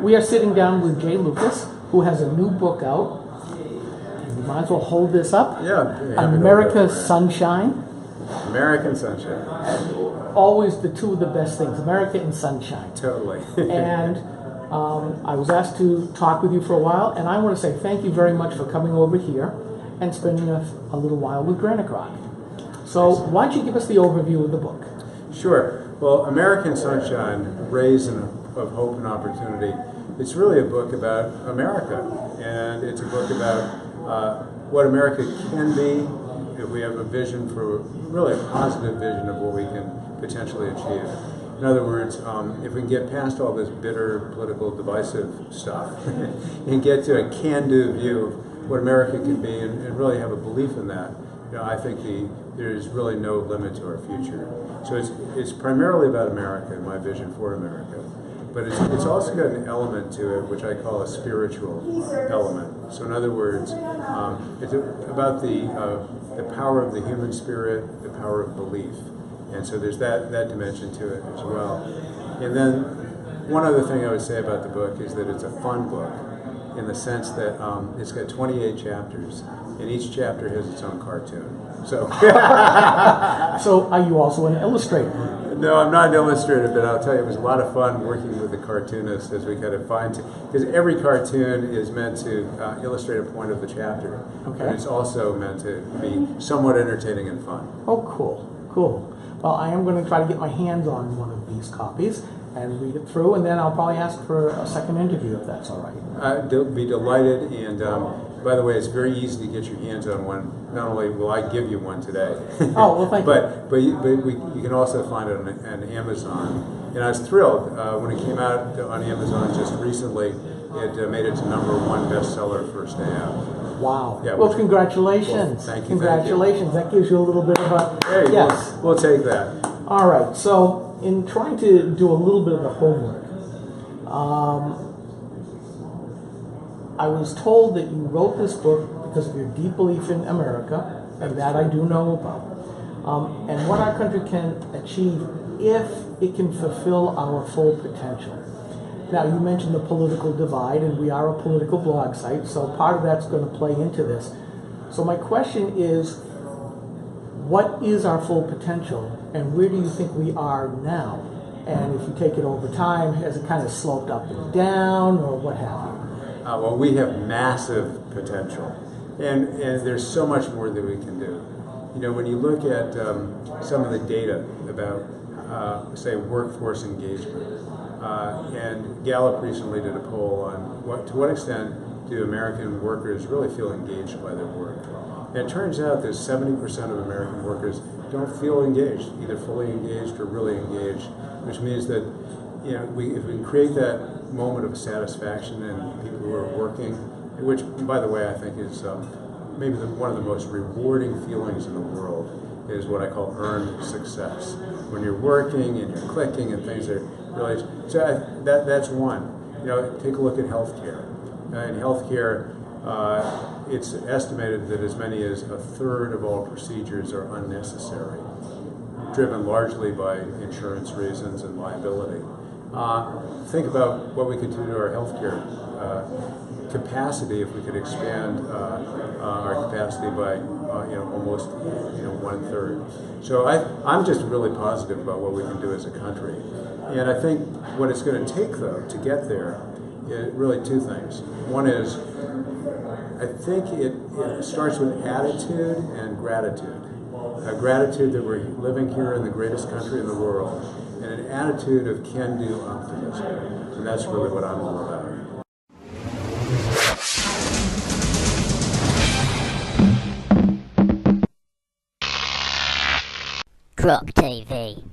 We are sitting down with Jay Lucas, who has a new book out. You might as well hold this up. Yeah. America's Sunshine. American Sunshine. Always the two of the best things, America and sunshine. Totally. And I was asked to talk with you for a while, and I want to say thank you very much for coming over here and spending a little while with Granite Rock. So why don't you give us the overview of the book? Sure. Well, American Sunshine, Rays of Hope and Opportunity, it's really a book about America. And it's a book about what America can be if we have a vision for, really a positive vision of what we can potentially achieve. In other words, if we can get past all this bitter, political, divisive stuff and get to a can-do view of what America can be and really have a belief in that, I think there's really no limit to our future. So it's primarily about America and my vision for America. But it's also got an element to it which I call a spiritual element. So in other words, it's about the power of the human spirit, the power of belief. And so there's that dimension to it as well. And then one other thing I would say about the book is that it's a fun book in the sense that it's got 28 chapters, and each chapter has its own cartoon. So, So are you also an illustrator? No, I'm not an illustrator, but I'll tell you, it was a lot of fun working with the cartoonist as we kind of because every cartoon is meant to illustrate a point of the chapter. Okay. And it's also meant to be somewhat entertaining and fun. Oh, cool. Well, I am going to try to get my hands on one of these copies and read it through, and then I'll probably ask for a second interview if that's all right. I'd be delighted, and by the way, it's very easy to get your hands on one. Not only will I give you one today, Oh, well, thank you. but you can also find it on Amazon. And I was thrilled when it came out on Amazon just recently. It made it to #1 bestseller first day out. Wow. Yeah, Well, congratulations. Well, thank you. Congratulations. That gives you a little bit of a... Hey, yes. we'll take that. All right. So in trying to do a little bit of the homework, I was told that you wrote this book because of your deep belief in America, and that I do know about, and what our country can achieve if it can fulfill our full potential. Now, you mentioned the political divide, and we are a political blog site, so part of that's going to play into this. So my question is, what is our full potential, and where do you think we are now? And if you take it over time, has it kind of sloped up and down, or what have you? Well, we have massive potential, and there's so much more that we can do. When you look at some of the data about, say, workforce engagement, and Gallup recently did a poll on to what extent do American workers really feel engaged by their work. And it turns out that 70% of American workers don't feel engaged, either fully engaged or really engaged, which means that if we can create that moment of satisfaction in people who are working, which, by the way, I think is maybe one of the most rewarding feelings in the world, is what I call earned success. When you're working and you're clicking and things are really... So that's one. Take a look at healthcare. In healthcare, it's estimated that as many as a third of all procedures are unnecessary, driven largely by insurance reasons and liability. Think about what we could do to our healthcare capacity if we could expand our capacity by almost 1/3. So I'm just really positive about what we can do as a country. And I think what it's going to take, though, to get there is really two things. One is, I think it starts with attitude and gratitude. A gratitude that we're living here in the greatest country in the world, and an attitude of can-do optimism. And that's really what I'm all about. Croc TV.